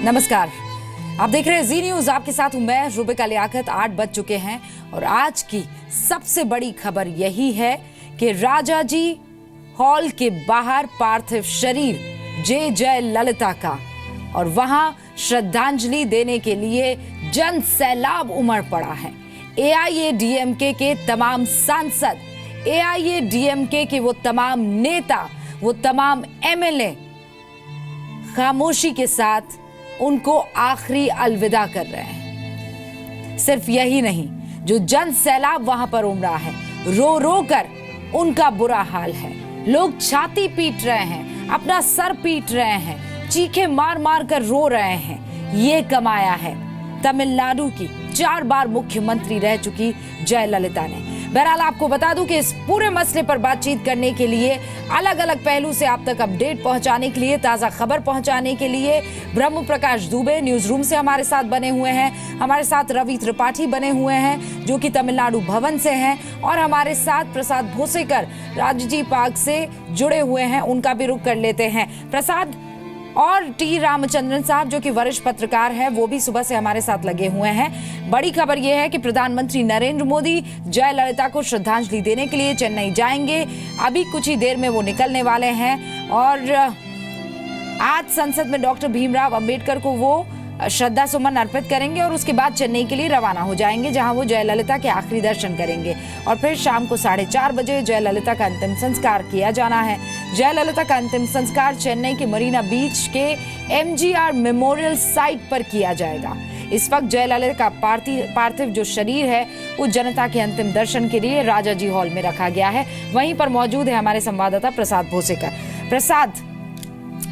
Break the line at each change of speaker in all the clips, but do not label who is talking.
नमस्कार, आप देख रहे हैं जी न्यूज। आपके साथ हूं मैं रुबिका लियाकत। 8 बज चुके हैं और आज की सबसे बड़ी खबर यही है कि राजाजी हॉल के बाहर पार्थिव शरीर जय ललिता का और वहां श्रद्धांजलि देने के लिए जन सैलाब उमड़ पड़ा है। एआईएडीएमके के तमाम सांसद, एआईएडीएमके के वो तमाम नेता, वो तमाम एमएलए खामोशी के साथ उनको आखिरी अलविदा कर रहे हैं। सिर्फ यही नहीं, जो जन सैलाब वहां पर उमड़ा है, रो रो कर उनका बुरा हाल है। लोग छाती पीट रहे हैं, अपना सर पीट रहे हैं, चीखे मार मार कर रो रहे हैं। ये कमाया है तमिलनाडु की 4 बार मुख्यमंत्री रह चुकी जयललिता ने। बहरहाल आपको बता दूं कि इस पूरे मसले पर बातचीत करने के लिए, अलग अलग पहलू से आप तक अपडेट पहुंचाने के लिए, ताजा खबर पहुंचाने के लिए ब्रह्म प्रकाश दुबे न्यूज रूम से हमारे साथ बने हुए हैं। हमारे साथ रवि त्रिपाठी बने हुए हैं जो कि तमिलनाडु भवन से हैं, और हमारे साथ प्रसाद भोसेकर राजाजी पार्क से जुड़े हुए हैं। उनका भी रुख कर लेते हैं। प्रसाद और टी रामचंद्रन साहब जो कि वरिष्ठ पत्रकार हैं, वो भी सुबह से हमारे साथ लगे हुए हैं। बड़ी खबर यह है कि प्रधानमंत्री नरेंद्र मोदी जयललिता को श्रद्धांजलि देने के लिए चेन्नई जाएंगे। अभी कुछ ही देर में वो निकलने वाले हैं और आज संसद में डॉक्टर भीमराव अंबेडकर को वो श्रद्धा सुमन अर्पित करेंगे और उसके बाद चेन्नई के लिए रवाना हो जाएंगे, जहां वो जयललिता के आखिरी दर्शन करेंगे। और फिर शाम को 4:30 बजे जयललिता का अंतिम संस्कार किया जाना है। जयललिता का अंतिम संस्कार चेन्नई के मरीना बीच के एमजीआर मेमोरियल साइट पर किया जाएगा। इस वक्त जयललिता का पार्थिव जो शरीर है वो जनता के अंतिम दर्शन के लिए राजाजी हॉल में रखा गया है। वहीं पर मौजूद है हमारे संवाददाता प्रसाद भोसेकर। प्रसाद,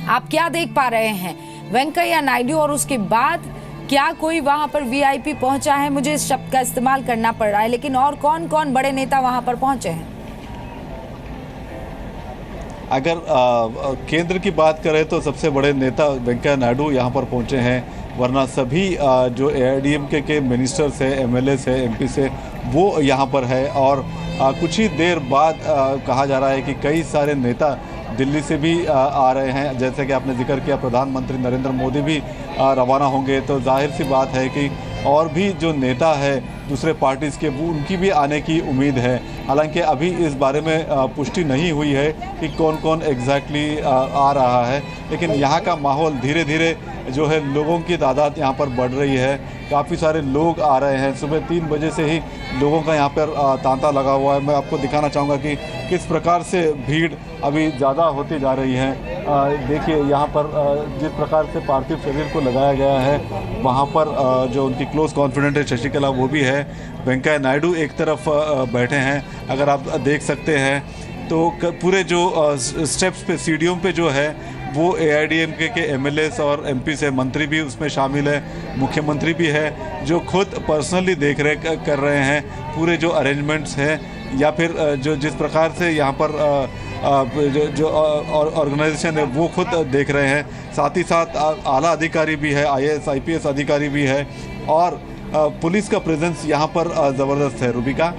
आप क्या देख पा रहे हैं? वेंकैया नायडू और उसके बाद क्या कोई वहां पर वीआईपी पहुंचा है? मुझे इस शब्द का इस्तेमाल करना पड़ रहा है, लेकिन और कौन कौन बड़े नेता वहां पर पहुंचे हैं?
अगर केंद्र की बात करें तो सबसे बड़े नेता वेंकैया नायडू यहाँ पर पहुंचे हैं, वरना सभी जो एआईएडीएमके के मिनिस्टर्स हैं, एमएलए से, एमपी से, वो यहाँ पर है। और कुछ ही देर बाद कहा जा रहा है कि कई सारे नेता दिल्ली से भी आ रहे हैं। जैसे कि आपने जिक्र किया, प्रधानमंत्री नरेंद्र मोदी भी रवाना होंगे, तो जाहिर सी बात है कि और भी जो नेता है दूसरे पार्टीज़ के, वो उनकी भी आने की उम्मीद है। हालांकि अभी इस बारे में पुष्टि नहीं हुई है कि कौन कौन एग्जैक्टली आ रहा है, लेकिन यहाँ का माहौल धीरे धीरे जो है लोगों की तादाद यहाँ पर बढ़ रही है। काफ़ी सारे लोग आ रहे हैं, सुबह 3 बजे से ही लोगों का यहाँ पर तांता लगा हुआ है। मैं आपको दिखाना चाहूँगा कि किस प्रकार से भीड़ अभी ज़्यादा होती जा रही है। देखिए यहाँ पर जिस प्रकार से पार्थिव शरीर को लगाया गया है, वहाँ पर जो उनकी क्लोज कॉन्फिडेंट है शशिकला वो भी है, वेंकैया नायडू एक तरफ बैठे हैं। अगर आप देख सकते हैं तो पूरे जो स्टेप्स पे, सीढ़ियों पे जो है वो AIADMK के MLAs और MP से, मंत्री भी उसमें शामिल है, मुख्यमंत्री भी है, जो खुद पर्सनली देख रेख कर रहे हैं पूरे जो अरेंजमेंट्स हैं, या फिर जो जिस प्रकार से यहाँ पर जो ऑर्गेनाइजेशन है वो खुद देख रहे हैं। साथ ही साथ आला अधिकारी भी है, IAS IPS अधिकारी भी है, और पुलिस का प्रेजेंस यहाँ पर ज़बरदस्त है। रूबिका,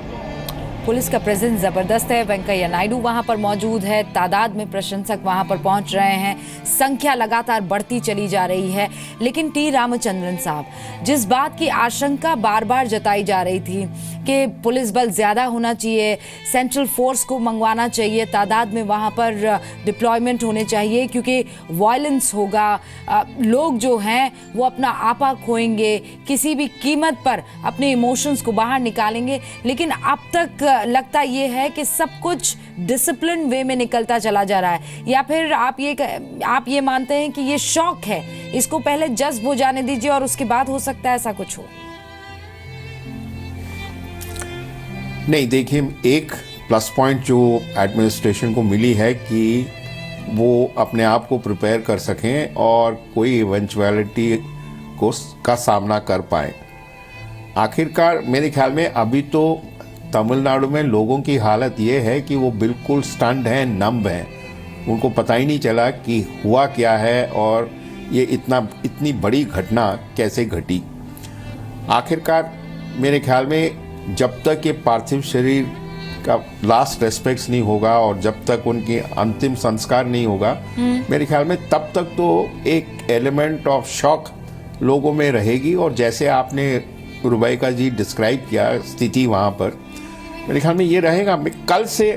पुलिस का प्रेजेंस जबरदस्त है। वेंकैया नायडू वहां पर मौजूद है, तादाद में प्रशंसक वहां पर पहुंच रहे हैं, संख्या लगातार बढ़ती चली जा रही है। लेकिन टी रामचंद्रन साहब, जिस बात की आशंका बार बार जताई जा रही थी कि पुलिस बल ज्यादा होना चाहिए, सेंट्रल फोर्स को मंगवाना चाहिए, तादाद में वहां पर डिप्लॉयमेंट होने चाहिए, क्योंकि वायलेंस होगा, लोग जो हैं वो अपना आपा खोएंगे, किसी भी कीमत पर अपने इमोशंस को बाहर निकालेंगे। लेकिन अब तक लगता ये है कि सब कुछ डिसिप्लिन वे में निकलता चला जा रहा है, या फिर आप ये मानते हैं कि ये शौक है, इसको पहले जज्ब हो जाने दीजिए और उसके बाद हो सकता है ऐसा कुछ हो?
नहीं, देखिए, एक प्लस पॉइंट जो एडमिनिस्ट्रेशन को मिली है कि वो अपने आप को प्रिपेयर कर सकें और कोई इवेंचुअलिटी का सामना कर पाए। आखिरकार मेरे ख्याल में अभी तो तमिलनाडु में लोगों की हालत ये है कि वो बिल्कुल स्टन्ड हैं, नंब हैं, उनको पता ही नहीं चला कि हुआ क्या है और ये इतनी बड़ी घटना कैसे घटी। आखिरकार मेरे ख्याल में जब तक ये पार्थिव शरीर का लास्ट रेस्पेक्ट्स नहीं होगा और जब तक उनकी अंतिम संस्कार नहीं होगा, मेरे ख्याल में तब तक तो एक एलिमेंट ऑफ शॉक लोगों में रहेगी। और जैसे आपने रुबैका जी डिस्क्राइब किया स्थिति वहाँ पर, मेरे ख्याल में ये रहेगा। कल से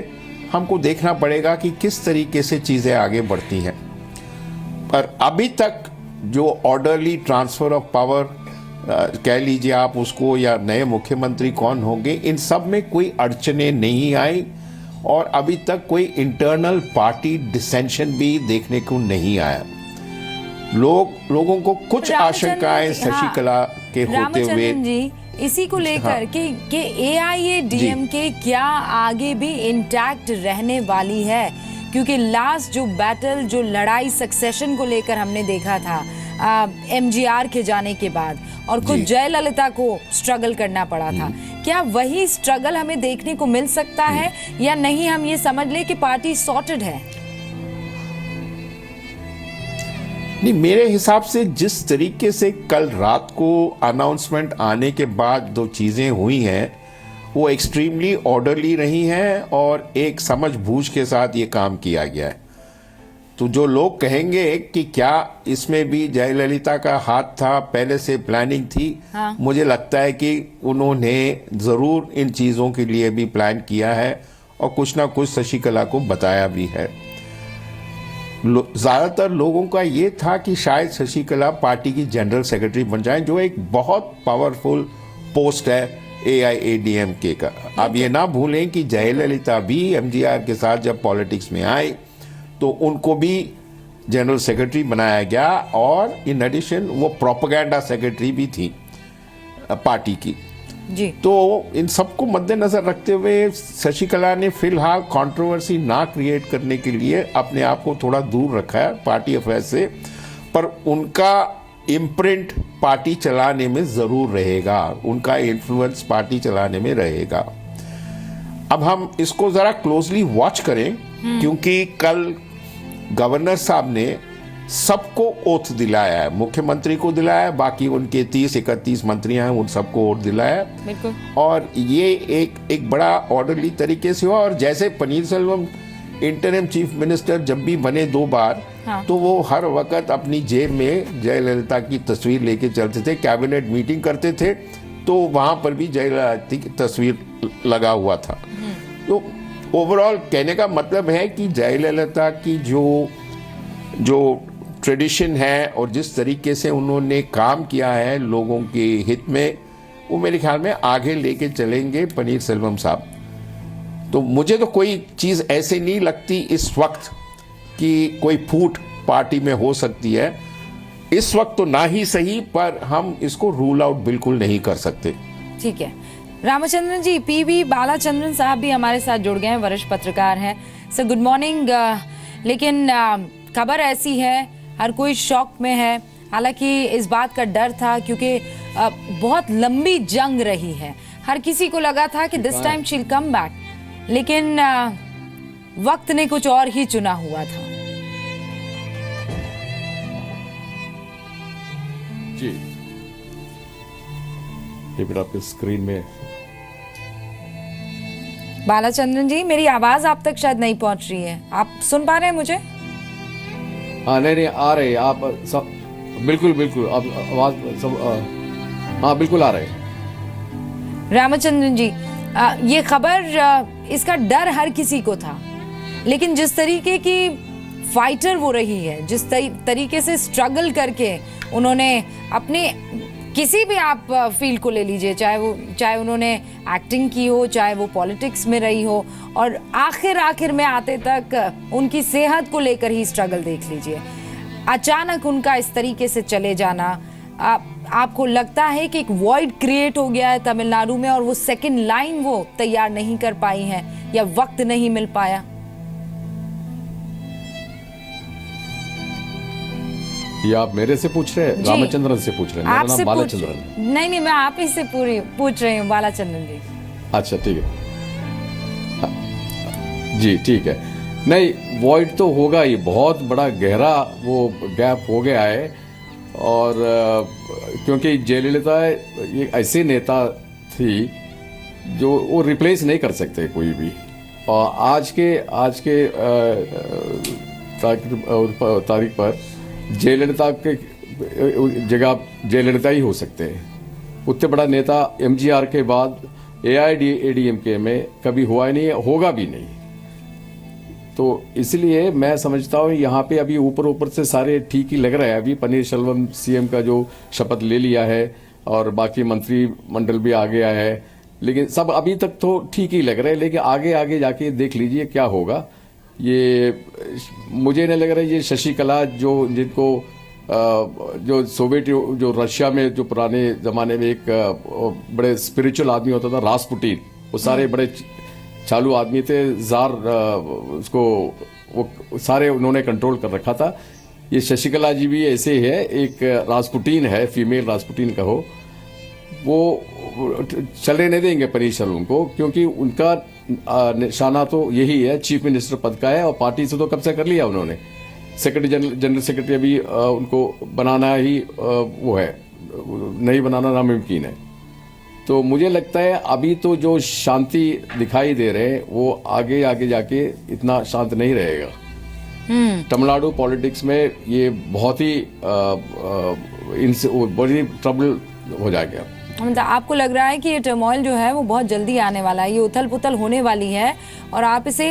हमको देखना पड़ेगा कि किस तरीके से चीज़ें आगे बढ़ती हैं। पर अभी तक जो ऑर्डरली ट्रांसफ़र ऑफ पावर कह लीजिए आप उसको, या नए मुख्यमंत्री कौन होंगे, इन सब में कोई अड़चने नहीं आई और अभी तक कोई इंटरनल पार्टी डिसेंशन भी देखने को नहीं आया। लोगों को कुछ आशंकाएं शशिकला के होते हुए
इसी को लेकर कि AIADMK क्या आगे भी इंटैक्ट रहने वाली है, क्योंकि लास्ट जो बैटल, जो लड़ाई सक्सेशन को लेकर हमने देखा था MGR के जाने के बाद, और खुद जयललिता को स्ट्रगल करना पड़ा था, क्या वही स्ट्रगल हमें देखने को मिल सकता है, या नहीं हम ये समझ ले कि पार्टी सॉर्टेड है?
नहीं, मेरे हिसाब से जिस तरीके से कल रात को अनाउंसमेंट आने के बाद दो चीज़ें हुई हैं वो एक्सट्रीमली ऑर्डरली रही हैं और एक समझ बूझ के साथ ये काम किया गया है। तो जो लोग कहेंगे कि क्या इसमें भी जयललिता का हाथ था, पहले से प्लानिंग थी, हाँ। मुझे लगता है कि उन्होंने ज़रूर इन चीज़ों के लिए भी प्लान किया है और कुछ ना कुछ शशिकला को बताया भी है। ज़्यादातर लोगों का ये था कि शायद शशिकला पार्टी की जनरल सेक्रेटरी बन जाए, जो एक बहुत पावरफुल पोस्ट है AIADMK का। अब ये ना भूलें कि जयललिता भी MGR के साथ जब पॉलिटिक्स में आई तो उनको भी जनरल सेक्रेटरी बनाया गया और इन एडिशन वो प्रोपेगेंडा सेक्रेटरी भी थी पार्टी की
जी। तो
इन सबको मद्देनजर रखते हुए शशिकला ने फिलहाल कंट्रोवर्सी ना क्रिएट करने के लिए अपने आप को थोड़ा दूर रखा है पार्टी अफेयर से, पर उनका इम्प्रिंट पार्टी चलाने में ज़रूर रहेगा, उनका इन्फ्लुएंस पार्टी चलाने में रहेगा। अब हम इसको ज़रा क्लोजली वॉच करें, क्योंकि कल गवर्नर साहब ने सबको ओथ दिलाया है, मुख्यमंत्री को दिलाया है, बाकी उनके 30-31 मंत्रियां हैं उन सबको ओथ दिलाया है, और ये एक बड़ा ऑर्डरली तरीके से हुआ। और जैसे पनीरसेल्वम इंटरिम चीफ मिनिस्टर जब भी बने 2 बार, हाँ। तो वो हर वक्त अपनी जेब में जयललिता की तस्वीर लेके चलते थे, कैबिनेट मीटिंग करते थे तो वहां पर भी जयललिता की तस्वीर लगा हुआ था। तो ओवरऑल कहने का मतलब है कि जयललिता की जो ट्रेडिशन है और जिस तरीके से उन्होंने काम किया है लोगों के हित में, वो मेरे ख्याल में आगे लेके चलेंगे पनीर सेल्वम साहब। तो मुझे तो कोई चीज़ ऐसे नहीं लगती इस वक्त कि कोई फूट पार्टी में हो सकती है। इस वक्त तो ना ही सही, पर हम इसको रूल आउट बिल्कुल नहीं कर सकते।
ठीक है रामचंद्रन जी, पीवी बालाचंद्रन साहब भी हमारे साथ जुड़ गए हैं, वरिष्ठ पत्रकार हैं। Sir good morning. लेकिन खबर ऐसी है, हर कोई शॉक में है। हालांकि इस बात का डर था क्योंकि बहुत लंबी जंग रही है, हर किसी को लगा था कि this time she will come back, लेकिन वक्त ने कुछ और ही चुना हुआ था।
जी ये फिर आपके स्क्रीन में
बालाचंद्रन जी, मेरी आवाज आप तक शायद नहीं पहुंच रही है, आप सुन पा रहे हैं मुझे?
हाँ नहीं आ रहे आप सब, बिल्कुल बिल्कुल आप आवाज सब हाँ बिल्कुल आ रहे।
रामचंद्रन जी, ये खबर, इसका डर हर किसी को था, लेकिन जिस तरीके की फाइटर वो रही है, जिस तरीके से स्ट्रगल करके उन्होंने अपने किसी भी आप फील्ड को ले लीजिए, चाहे उन्होंने एक्टिंग की हो, चाहे वो पॉलिटिक्स में रही हो, और आखिर में आते तक उनकी सेहत को लेकर ही स्ट्रगल देख लीजिए। अचानक उनका इस तरीके से चले जाना, आपको लगता है कि एक वॉइड क्रिएट हो गया है तमिलनाडु में और वो सेकंड लाइन वो तैयार नहीं कर पाई हैं या वक्त नहीं मिल पाया?
ये आप मेरे से पूछ रहे हैं? रामचंद्रन से पूछ रहे हैं? मेरा नाम बालाचंद्रन।
नहीं, मैं आप ही से पूछ रही हूँ बालाचंद्रन जी।
अच्छा ठीक है जी, ठीक है। नहीं, वॉइड तो होगा ही, बहुत बड़ा गहरा वो गैप हो गया है। और क्योंकि जयललिता एक ऐसी नेता थी जो वो रिप्लेस नहीं कर सकते कोई भी, और आज के तारीख पर जयललिता के जगह जयललिता ही हो सकते हैं। उतने बड़ा नेता एमजीआर के बाद एआईएडीएमके में कभी हुआ ही नहीं, होगा भी नहीं। तो इसलिए मैं समझता हूँ यहाँ पे अभी ऊपर से सारे ठीक ही लग रहे हैं। अभी पनीर सेल्वम सीएम का जो शपथ ले लिया है और बाकी मंत्रिमंडल भी आ गया है, लेकिन सब अभी तक तो ठीक ही लग रहे हैं। लेकिन आगे जाके देख लीजिए क्या होगा। ये मुझे नहीं लग रहा है ये शशिकला जिनको जो सोवियत जो रशिया में जो पुराने ज़माने में एक बड़े स्पिरिचुअल आदमी होता था रास्पुटिन, वो सारे बड़े चालू आदमी थे, जार उसको वो सारे उन्होंने कंट्रोल कर रखा था। ये शशिकला जी भी ऐसे है, एक रास्पुटिन है, फीमेल रास्पुटिन कहो, वो चलने नहीं देंगे पनीर सेल्वम को, क्योंकि उनका निशाना तो यही है, चीफ मिनिस्टर पद का है, और पार्टी से तो कब्जा कर लिया उन्होंने। सेक्रेटरी जनरल सेक्रेटरी अभी उनको बनाना ही वो है, नहीं बनाना नामुमकिन है। तो मुझे लगता है अभी तो जो शांति दिखाई दे रहे हैं वो आगे जाके इतना शांत नहीं रहेगा। तमिलनाडु पॉलिटिक्स में ये बहुत ही इनसे बड़ी ट्रबल हो जाएगा।
मतलब आपको लग रहा है कि ये टर्मोइल जो है वो बहुत जल्दी आने वाला है, ये उथल पुथल होने वाली है और आप इसे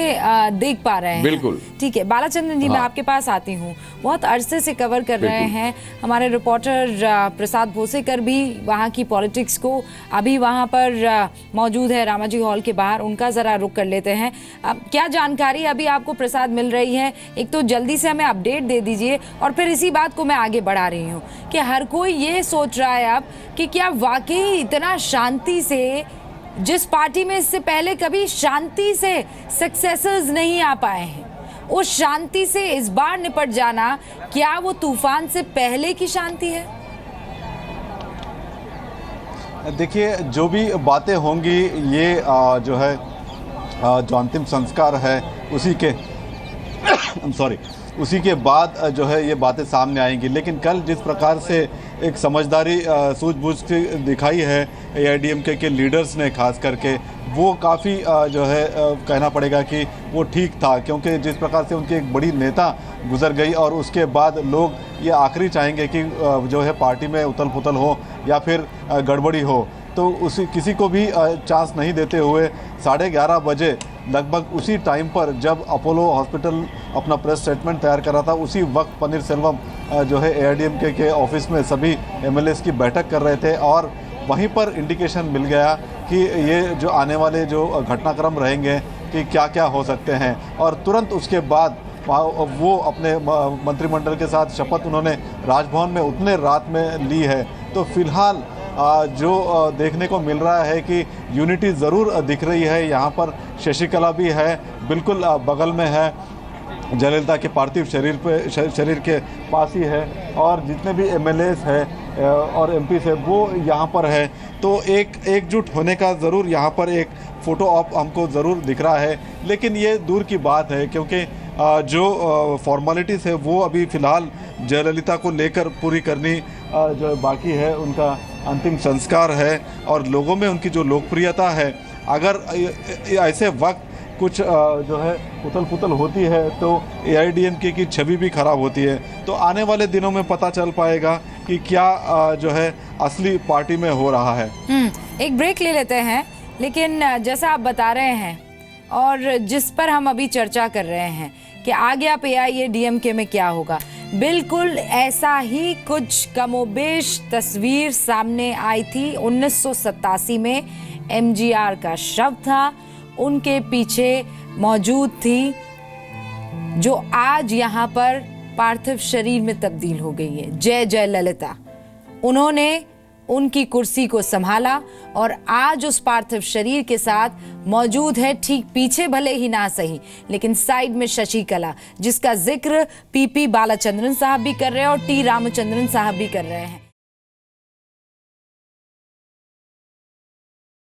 देख पा रहे हैं?
बिल्कुल
ठीक है। बालाचंद्रन जी, मैं आपके पास आती हूँ। बहुत अरसे से कवर कर रहे हैं हमारे रिपोर्टर प्रसाद भोसेकर भी वहाँ की पॉलिटिक्स को, अभी वहाँ पर मौजूद है रामाजी हॉल के बाहर, उनका जरा रुख कर लेते हैं। क्या जानकारी अभी आपको प्रसाद मिल रही है? एक तो जल्दी से हमें अपडेट दे दीजिए, और फिर इसी बात को मैं आगे बढ़ा रही हूँ कि हर कोई ये सोच रहा है अब कि क्या वाकई इतना शांति से, जिस पार्टी में इससे पहले कभी शांति से सक्सेसर्स नहीं आ पाए हैं, उस शांति से इस बार निपट जाना, क्या वो तूफान से पहले की शांति है?
देखिए, जो भी बातें होंगी ये जो है जो अंतिम संस्कार है उसी के उसी के बाद जो है ये बातें सामने आएंगी। लेकिन कल जिस प्रकार से एक समझदारी सूझबूझ से दिखाई है एआईएडीएमके के लीडर्स ने, खास करके वो काफ़ी जो है कहना पड़ेगा कि वो ठीक था, क्योंकि जिस प्रकार से उनकी एक बड़ी नेता गुजर गई और उसके बाद लोग ये आखिरी चाहेंगे कि जो है पार्टी में उथल पुथल हो या फिर गड़बड़ी हो, तो किसी को भी चांस नहीं देते हुए 11:30 बजे लगभग उसी टाइम पर जब अपोलो हॉस्पिटल अपना प्रेस स्टेटमेंट तैयार कर रहा था, उसी वक्त पनीरसेल्वम जो है एआईडीएमके के ऑफिस में सभी एमएलएस की बैठक कर रहे थे और वहीं पर इंडिकेशन मिल गया कि ये जो आने वाले जो घटनाक्रम रहेंगे कि क्या क्या हो सकते हैं। और तुरंत उसके बाद वो अपने मंत्रिमंडल के साथ शपथ उन्होंने राजभवन में उतने रात में ली है। तो फिलहाल जो देखने को मिल रहा है कि यूनिटी ज़रूर दिख रही है। यहाँ पर शशिकला भी है, बिल्कुल बगल में है, जयललिता के पार्थिव शरीर के पास ही है और जितने भी एमएलएस हैं और एमपी से वो यहाँ पर है। तो एकजुट होने का ज़रूर यहाँ पर एक फ़ोटो ऑप हमको ज़रूर दिख रहा है, लेकिन ये दूर की बात है क्योंकि जो फॉर्मेलिटीज़ है वो अभी फ़िलहाल जयललिता को लेकर पूरी करनी जो बाकी है। उनका अंतिम संस्कार है और लोगों में उनकी जो लोकप्रियता है, अगर ऐसे वक्त कुछ जो है उथल पुथल होती है तो एआईडीएमके की छवि भी खराब होती है। तो आने वाले दिनों में पता चल पाएगा कि क्या जो है असली पार्टी में हो रहा है।
एक ब्रेक ले लेते हैं, लेकिन जैसा आप बता रहे हैं और जिस पर हम अभी चर्चा कर रहे हैं कि आगे आप एआईएडीएमके में क्या होगा, बिल्कुल ऐसा ही कुछ कमोबेश तस्वीर सामने आई थी 1987 में। एमजीआर का शव था, उनके पीछे मौजूद थी जो आज यहाँ पर पार्थिव शरीर में तब्दील हो गई है, जयललिता। उन्होंने उनकी कुर्सी को संभाला और आज उस पार्थिव शरीर के साथ मौजूद है, ठीक पीछे भले ही ना सही लेकिन साइड में शशिकला, जिसका जिक्र पीपी बालाचंद्रन साहब भी कर रहे हैं और टी रामचंद्रन साहब भी कर रहे हैं।